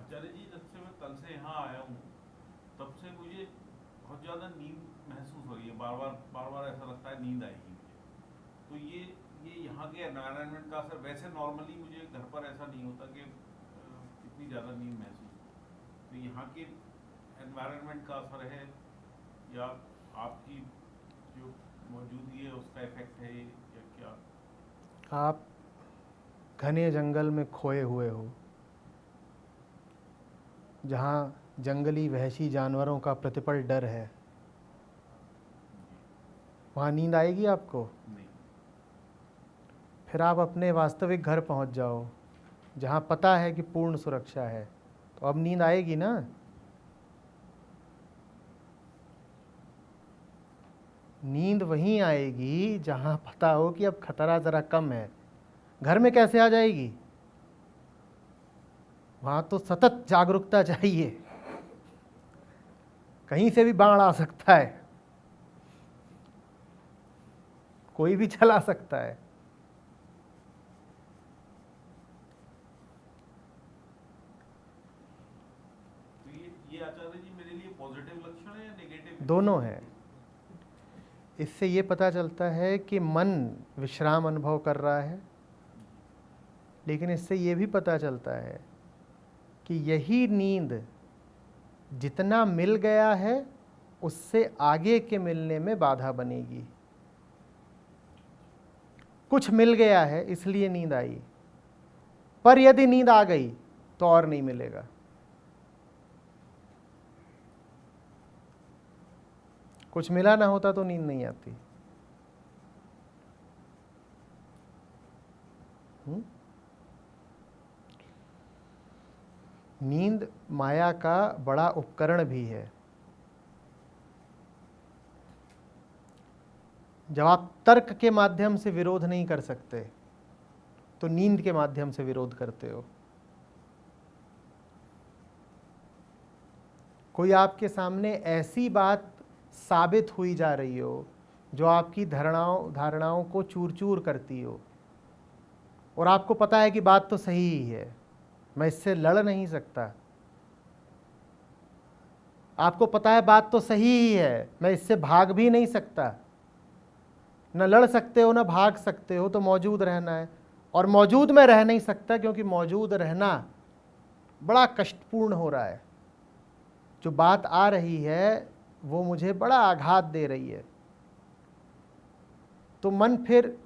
आचार्य जी, जब से मैं कल से यहाँ आया हूँ तब से मुझे बहुत ज़्यादा नींद महसूस हो रही है। बार बार ऐसा लगता है नींद आएगी मुझे। तो ये यहाँ के एनवायरनमेंट का असर। वैसे नॉर्मली मुझे घर पर ऐसा नहीं होता कि इतनी ज़्यादा नींद महसूस हो। तो यहाँ के एनवायरनमेंट का असर है या आपकी जो मौजूदगी है उसका इफेक्ट है या क्या? आप घने जंगल में खोए हुए हो, जहाँ जंगली वहशी जानवरों का प्रतिपल डर है। वहाँ नींद आएगी आपको? नहीं। फिर आप अपने वास्तविक घर पहुँच जाओ, जहाँ पता है कि पूर्ण सुरक्षा है, तो अब नींद आएगी ना। नींद वहीं आएगी जहाँ पता हो कि अब खतरा ज़रा कम है। घर में कैसे आ जाएगी? वहाँ तो सतत जागरूकता चाहिए, कहीं से भी बाण आ सकता है, कोई भी चला सकता है। तो ये आचार्य जी मेरे लिए पॉजिटिव लक्षण है या नेगेटिव? दोनों है। इससे ये पता चलता है कि मन विश्राम अनुभव कर रहा है, लेकिन इससे ये भी पता चलता है कि यही नींद जितना मिल गया है उससे आगे के मिलने में बाधा बनेगी। कुछ मिल गया है इसलिए नींद आई, पर यदि नींद आ गई तो और नहीं मिलेगा। कुछ मिला ना होता तो नींद नहीं आती। नींद माया का बड़ा उपकरण भी है। जब आप तर्क के माध्यम से विरोध नहीं कर सकते तो नींद के माध्यम से विरोध करते हो। कोई आपके सामने ऐसी बात साबित हुई जा रही हो जो आपकी धारणाओं को चूर चूर करती हो, और आपको पता है कि बात तो सही ही है, मैं इससे लड़ नहीं सकता। आपको पता है बात तो सही ही है, मैं इससे भाग भी नहीं सकता। न लड़ सकते हो न भाग सकते हो, तो मौजूद रहना है। और मौजूद में रह नहीं सकता, क्योंकि मौजूद रहना बड़ा कष्टपूर्ण हो रहा है। जो बात आ रही है वो मुझे बड़ा आघात दे रही है। तो मन फिर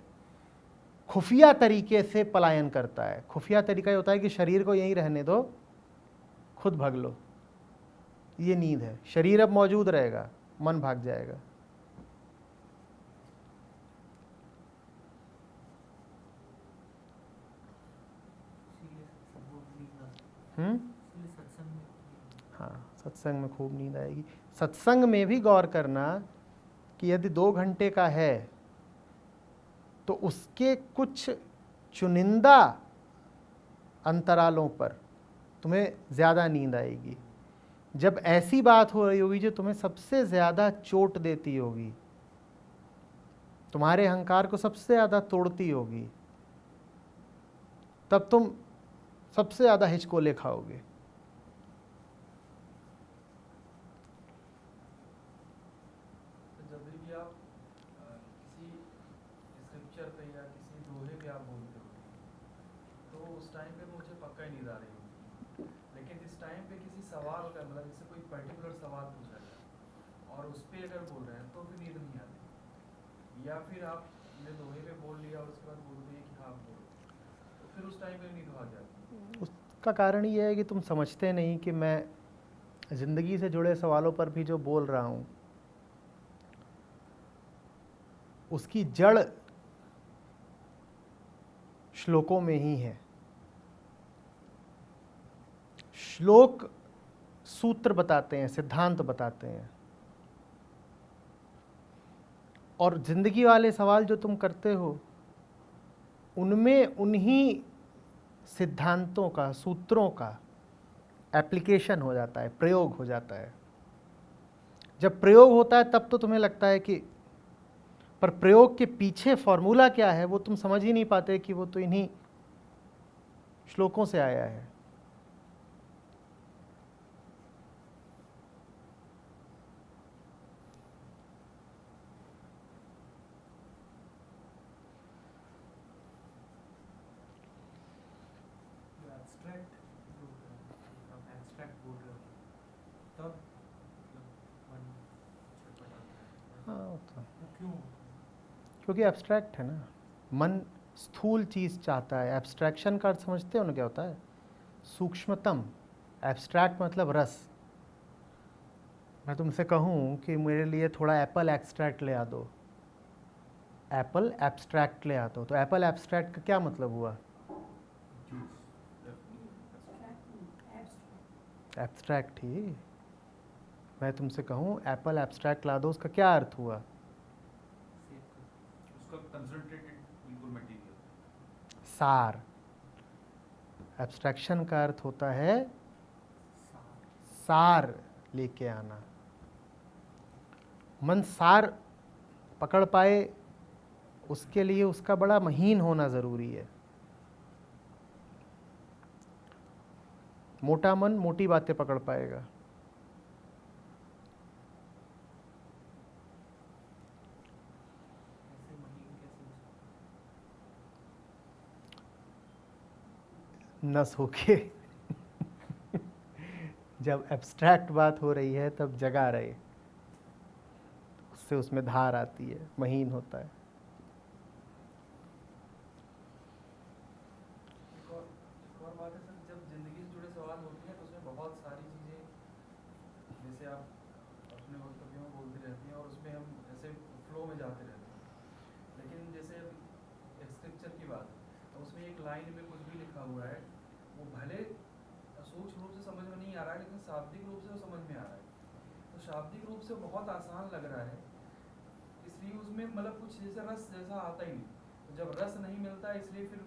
खुफिया तरीके से पलायन करता है। खुफिया तरीका ये होता है कि शरीर को यहीं रहने दो, खुद भाग लो। ये नींद है। शरीर अब मौजूद रहेगा, मन भाग जाएगा। हाँ, सत्संग में खूब नींद आएगी। सत्संग में भी गौर करना कि यदि 2 घंटे का है तो उसके कुछ चुनिंदा अंतरालों पर तुम्हें ज़्यादा नींद आएगी। जब ऐसी बात हो रही होगी जो तुम्हें सबसे ज़्यादा चोट देती होगी, तुम्हारे अहंकार को सबसे ज़्यादा तोड़ती होगी, तब तुम सबसे ज़्यादा हिचकोले खाओगे। जब भी आप किसी स्क्रिप्चर पे या किसी दोहे पे आप बोलते हो तो उस टाइम पे मुझे पक्का ही नींद आ रही होगी, लेकिन इस टाइम पे किसी सवाल का मतलब जैसे कोई पर्टिकुलर सवाल पूछा जाए और उस पर अगर बोल रहे हैं तो फिर नींद नहीं आती। या फिर आपने दोहे पे बोल लिया और उसके बाद बोल दिए कि हाँ बोलो, तो फिर उस टाइम पे नींद आ जाती। उसका कारण ये है कि तुम समझते नहीं कि मैं ज़िंदगी से जुड़े सवालों पर भी जो बोल रहा हूँ उसकी जड़ श्लोकों में ही है। श्लोक सूत्र बताते हैं, सिद्धांत बताते हैं, और जिंदगी वाले सवाल जो तुम करते हो उनमें उन्हीं सिद्धांतों का, सूत्रों का एप्लीकेशन हो जाता है, प्रयोग हो जाता है। जब प्रयोग होता है तब तो तुम्हें लगता है कि, पर प्रयोग के पीछे फॉर्मूला क्या है वो तुम समझ ही नहीं पाते कि वो तो इन्हीं श्लोकों से आया है। एब्स्ट्रैक्ट जो आप एब्स्ट्रैक्ट बोल रहे हो तब मन छटपटाता है, हाँ तो वो क्यों? क्योंकि एब्स्ट्रैक्ट है ना, मन स्थूल चीज़ चाहता है। एब्स्ट्रैक्शन का अर्थ समझते हो ना क्या होता है? सूक्ष्मतम। एब्स्ट्रैक्ट मतलब रस। मैं तुमसे कहूँ कि मेरे लिए थोड़ा एप्पल एक्सट्रैक्ट ले आ दो, एप्पल एब्स्ट्रैक्ट ले आ दो, तो एप्पल एब्स्ट्रैक्ट का क्या मतलब हुआ? एब्स्ट्रैक्ट ही। मैं तुमसे कहूँ एप्पल एब्स्ट्रैक्ट ला दो, उसका क्या अर्थ हुआ? उसका कंसंट्रेटेड बिल्कुल मटेरियल। सार। एब्स्ट्रैक्शन का अर्थ होता है सार लेके आना। मन सार पकड़ पाए उसके लिए उसका बड़ा महीन होना ज़रूरी है। मोटा मन मोटी बातें पकड़ पाएगा। ऐसे महीन कैसे हो सकता नस होके जब एब्स्ट्रैक्ट बात हो रही है तब जगा रहे, उससे उसमें धार आती है, महीन होता है। एक और बात है सर, जब ज़िंदगी से जुड़े सवाल होते हैं तो उसमें बहुत सारी चीज़ें जैसे आप अपने वक्तव्यों में बोलते रहती हैं और उसमें हम ऐसे फ्लो में जाते रहते हैं। लेकिन जैसे अब स्क्रिप्चर की बात है तो उसमें एक लाइन में कुछ भी लिखा हुआ है, वो भले सूक्ष्म रूप से समझ में नहीं आ रहा है लेकिन शाब्दिक रूप से वो समझ में आ रहा है। तो शाब्दिक रूप से बहुत आसान लग रहा है, इसलिए उसमें मतलब कुछ जैसे रस जैसा आता ही नहीं। तो जब रस नहीं मिलता इसलिए फिर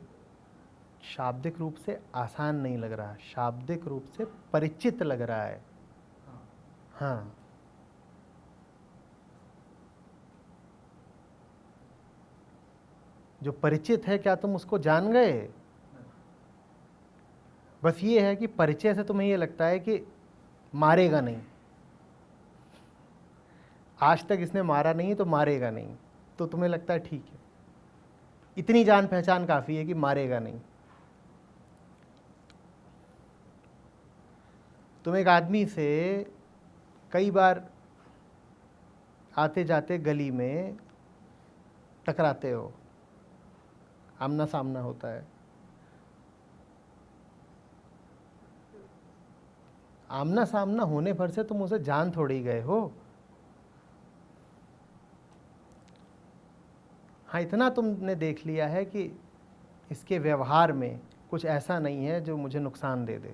शाब्दिक रूप से आसान नहीं लग रहा, शाब्दिक रूप से परिचित लग रहा है। हाँ हाँ, जो परिचित है क्या तुम उसको जान गए? बस ये है कि परिचय से तुम्हें ये लगता है कि मारेगा नहीं, आज तक इसने मारा नहीं तो मारेगा नहीं, तो तुम्हें लगता है ठीक है, इतनी जान पहचान काफ़ी है कि मारेगा नहीं। तुम एक आदमी से कई बार आते जाते गली में टकराते हो, आमना सामना होता है। आमना सामना होने पर से तुम उसे जान थोड़ी गए हो। हाँ, इतना तुमने देख लिया है कि इसके व्यवहार में कुछ ऐसा नहीं है जो मुझे नुकसान दे दे।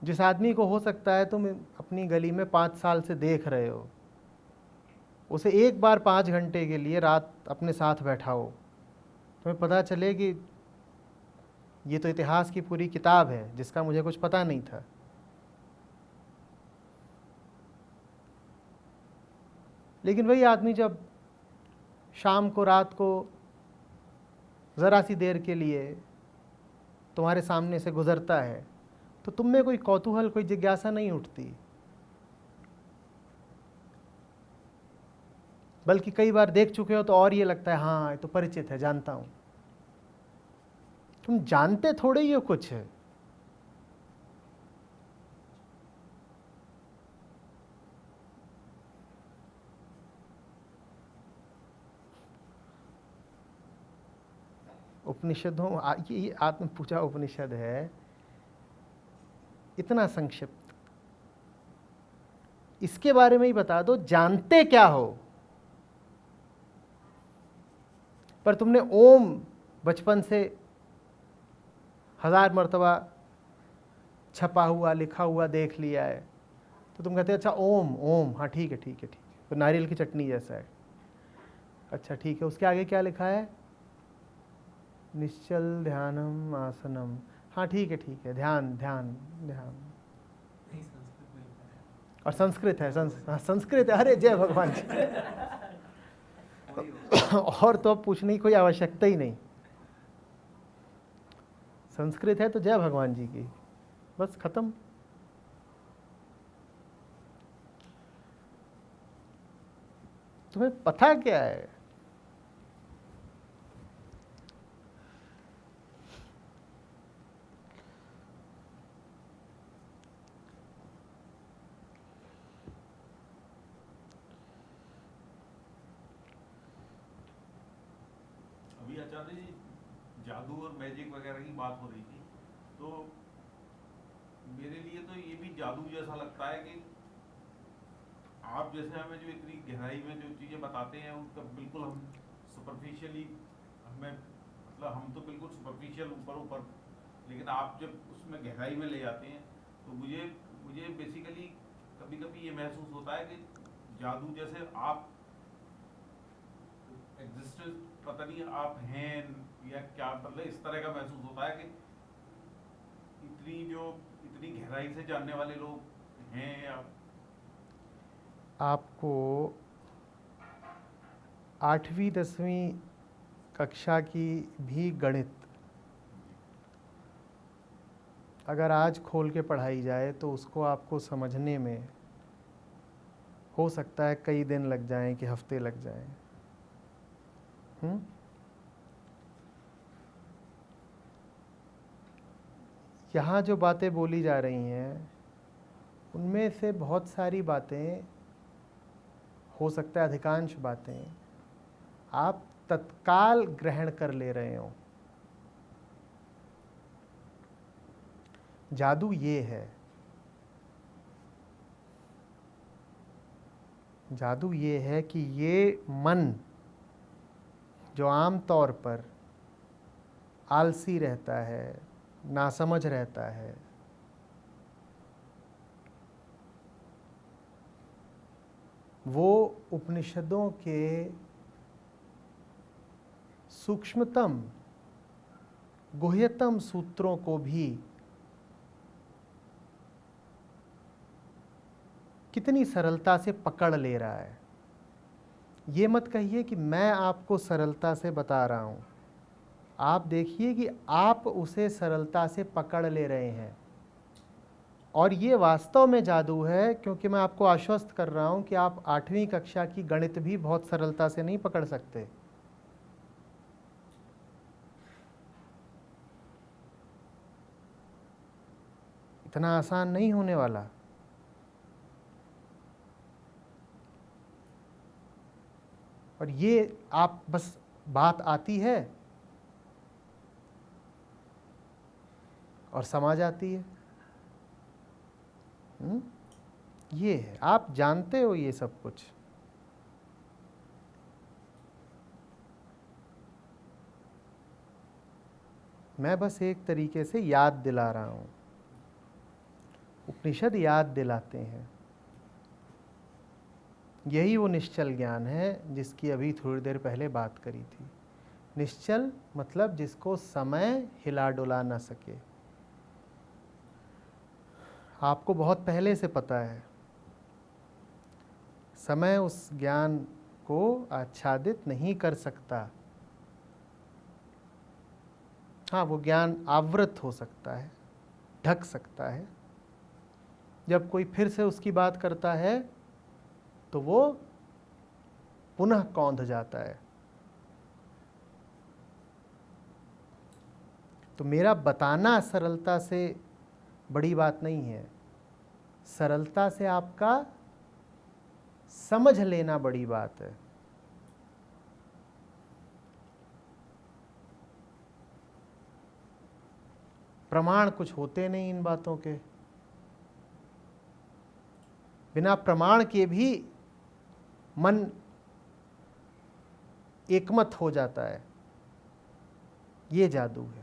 जिस आदमी को हो सकता है तुम अपनी गली में 5 साल से देख रहे हो, उसे एक बार 5 घंटे के लिए रात अपने साथ बैठाओ, तुम्हें पता चले कि ये तो इतिहास की पूरी किताब है जिसका मुझे कुछ पता नहीं था। लेकिन वही आदमी जब शाम को रात को ज़रा सी देर के लिए तुम्हारे सामने से गुजरता है तो तुम में कोई कौतूहल, कोई जिज्ञासा नहीं उठती, बल्कि कई बार देख चुके हो तो और ये लगता है हाँ ये तो परिचित है, जानता हूँ। तुम जानते थोड़े ही हो कुछ है। उपनिषदों ये आत्म पूजा उपनिषद है, इतना संक्षिप्त, इसके बारे में ही बता दो जानते क्या हो। पर तुमने ओम बचपन से 1000 मर्तबा छपा हुआ लिखा हुआ देख लिया है, तो तुम कहते अच्छा ओम ओम, हाँ ठीक है ठीक है ठीक है, तो नारियल की चटनी जैसा है। अच्छा ठीक है, उसके आगे क्या लिखा है? निश्चल ध्यानम आसनम, हाँ ठीक है, ध्यान ध्यान ध्यान। नहीं, संस्कृत में लिखा है। और संस्कृत है, संस्कृत है, अरे जय भगवान जी। वही होगा। और तो अब पूछने की कोई आवश्यकता ही नहीं, संस्कृत है तो जय भगवान जी की, बस खत्म। तुम्हें पता क्या है? अभी आचार्य जी जादू और मैजिक वगैरह की बात हो रही थी, तो मेरे लिए तो ये भी जादू जैसा लगता है कि आप जैसे हमें जो इतनी गहराई में जो चीज़ें बताते हैं उनका बिल्कुल हम सुपरफिशियली, हमें मतलब हम तो बिल्कुल सुपरफिशियल ऊपर ऊपर, लेकिन आप जब उसमें गहराई में ले जाते हैं तो मुझे मुझे बेसिकली कभी कभी ये महसूस होता है कि जादू जैसे आप एग्जिस्टेंस, पता नहीं आप हैं या क्या, मतलब इस तरह का महसूस होता है कि इतनी गहराई से जानने वाले लोग हैं या आपको 8वीं 10वीं कक्षा की भी गणित अगर आज खोल के पढ़ाई जाए तो उसको आपको समझने में हो सकता है कई दिन लग जाएं कि हफ्ते लग जाएं। यहाँ जो बातें बोली जा रही हैं उनमें से बहुत सारी बातें, हो सकता है अधिकांश बातें आप तत्काल ग्रहण कर ले रहे हो। जादू ये है, जादू ये है कि ये मन जो आम तौर पर आलसी रहता है, नासमझ रहता है, वो उपनिषदों के सूक्ष्मतम गुह्यतम सूत्रों को भी कितनी सरलता से पकड़ ले रहा है। ये मत कहिए कि मैं आपको सरलता से बता रहा हूँ, आप देखिए कि आप उसे सरलता से पकड़ ले रहे हैं। और ये वास्तव में जादू है, क्योंकि मैं आपको आश्वस्त कर रहा हूँ कि आप 8वीं कक्षा की गणित भी बहुत सरलता से नहीं पकड़ सकते। इतना आसान नहीं होने वाला। और ये आप बस बात आती है और समझ आती है। ये है, आप जानते हो ये सब कुछ। मैं बस एक तरीके से याद दिला रहा हूँ। उपनिषद याद दिलाते हैं। यही वो निश्चल ज्ञान है जिसकी अभी थोड़ी देर पहले बात करी थी। निश्चल मतलब जिसको समय हिला डुला ना सके। आपको बहुत पहले से पता है, समय उस ज्ञान को आच्छादित नहीं कर सकता। हाँ, वो ज्ञान आवृत हो सकता है, ढक सकता है। जब कोई फिर से उसकी बात करता है तो वो पुनः कौंध जाता है। तो मेरा बताना सरलता से बड़ी बात नहीं है, सरलता से आपका समझ लेना बड़ी बात है। प्रमाण कुछ होते नहीं इन बातों के। बिना प्रमाण के भी मन एकमत हो जाता है। ये जादू है।